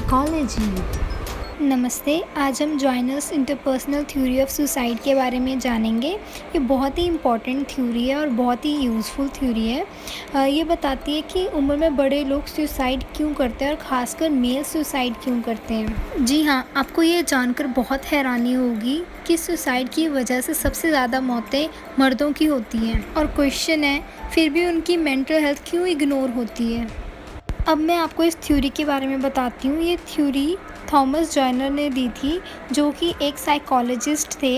Psychology. नमस्ते। आज हम joiners interpersonal theory of suicide के बारे में जानेंगे। ये बहुत ही इम्पॉर्टेंट थ्योरी है और बहुत ही यूज़फुल थ्योरी है। ये बताती है कि उम्र में बड़े लोग सुसाइड क्यों करते हैं और ख़ासकर मेल सुसाइड क्यों करते हैं। जी हाँ, आपको ये जानकर बहुत हैरानी होगी कि सुसाइड की वजह से सबसे ज़्यादा मौतें मर्दों की होती हैं और क्वेश्चन है फिर भी उनकी मेंटल हेल्थ क्यों इग्नोर होती है। अब मैं आपको इस थ्योरी के बारे में बताती हूँ। ये थ्योरी थॉमस जॉइनर ने दी थी, जो कि एक साइकोलॉजिस्ट थे।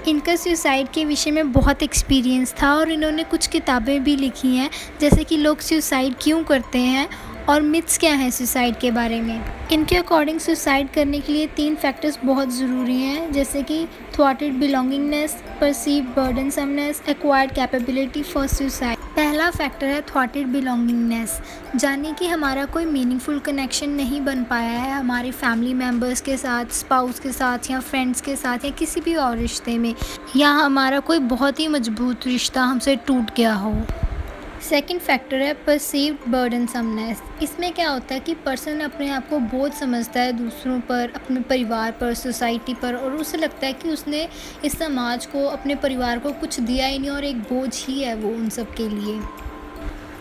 इनका सुसाइड के विषय में बहुत एक्सपीरियंस था और इन्होंने कुछ किताबें भी लिखी हैं, जैसे कि लोग सुसाइड क्यों करते हैं और मिथ्स क्या हैं सुसाइड के बारे में। इनके अकॉर्डिंग सुसाइड करने के लिए 3 फैक्टर्स बहुत ज़रूरी हैं, जैसे कि थॉटेड belongingness, perceived burdensomeness, acquired capability for suicide. पहला फैक्टर है थॉटेड बिलोंगिंगनेस, यानी कि हमारा कोई मीनिंगफुल कनेक्शन नहीं बन पाया है हमारे फैमिली मेम्बर्स के साथ, स्पाउस के साथ या फ्रेंड्स के साथ या किसी भी और रिश्ते में, या हमारा कोई बहुत ही मजबूत रिश्ता हमसे टूट गया हो। सेकंड फैक्टर है परसीव्ड बर्डनसमनेस। इसमें क्या होता है कि पर्सन अपने आप को बोझ समझता है दूसरों पर, अपने परिवार पर, सोसाइटी पर, और उसे लगता है कि उसने इस समाज को, अपने परिवार को कुछ दिया ही नहीं और एक बोझ ही है वो उन सब के लिए।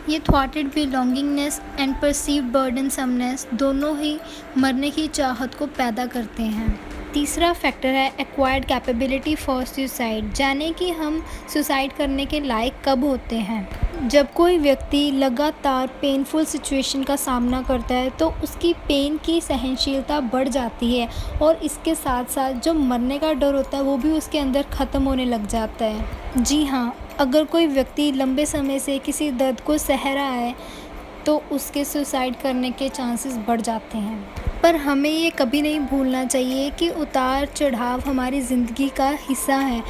ये थॉटेड बिलोंगिंगनेस एंड परसीव्ड बर्डनसमनेस दोनों ही मरने की चाहत को पैदा करते हैं। तीसरा फैक्टर है एक्वायर्ड कैपेबिलिटी फॉर सुसाइड, जाने कि हम सुसाइड करने के लायक कब होते हैं। जब कोई व्यक्ति लगातार पेनफुल सिचुएशन का सामना करता है तो उसकी पेन की सहनशीलता बढ़ जाती है और इसके साथ साथ जो मरने का डर होता है वो भी उसके अंदर ख़त्म होने लग जाता है। जी हाँ, अगर कोई व्यक्ति लंबे समय से किसी दर्द को सह रहा है तो उसके सुसाइड करने के चांसेस बढ़ जाते हैं। पर हमें ये कभी नहीं भूलना चाहिए कि उतार चढ़ाव हमारी ज़िंदगी का हिस्सा है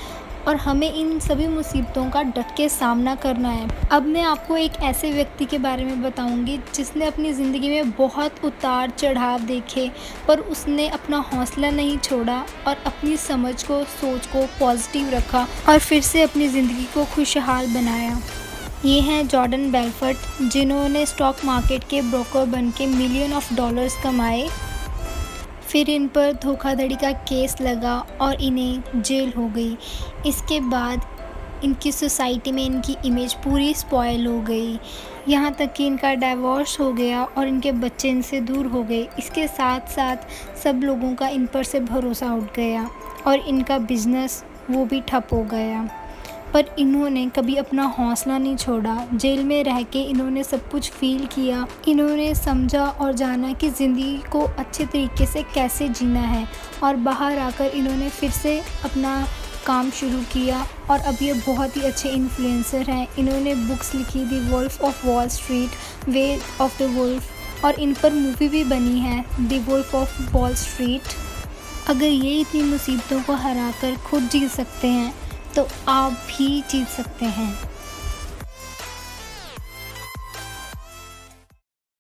और हमें इन सभी मुसीबतों का डट के सामना करना है। अब मैं आपको एक ऐसे व्यक्ति के बारे में बताऊंगी जिसने अपनी ज़िंदगी में बहुत उतार चढ़ाव देखे, पर उसने अपना हौसला नहीं छोड़ा और अपनी समझ को, सोच को पॉजिटिव रखा और फिर से अपनी ज़िंदगी को खुशहाल बनाया। ये हैं जॉर्डन बेलफोर्ट, जिन्होंने स्टॉक मार्केट के ब्रोकर बन के मिलियन ऑफ डॉलर्स कमाए। फिर इन पर धोखाधड़ी का केस लगा और इन्हें जेल हो गई। इसके बाद इनकी सोसाइटी में इनकी इमेज पूरी स्पॉइल हो गई, यहाँ तक कि इनका डाइवोर्स हो गया और इनके बच्चे इनसे दूर हो गए। इसके साथ साथ सब लोगों का इन पर से भरोसा उठ गया और इनका बिजनेस वो भी ठप हो गया। पर इन्होंने कभी अपना हौसला नहीं छोड़ा। जेल में रह के इन्होंने सब कुछ फील किया, इन्होंने समझा और जाना कि ज़िंदगी को अच्छे तरीके से कैसे जीना है, और बाहर आकर इन्होंने फिर से अपना काम शुरू किया और अब ये बहुत ही अच्छे इन्फ्लुएंसर हैं। इन्होंने बुक्स लिखी, the wolf of Wall Street, way of the wolf, और इन पर मूवी भी बनी है, the wolf of Wall Street. अगर ये इतनी मुसीबतों को हराकर खुद जीत सकते हैं तो आप भी जीत सकते हैं।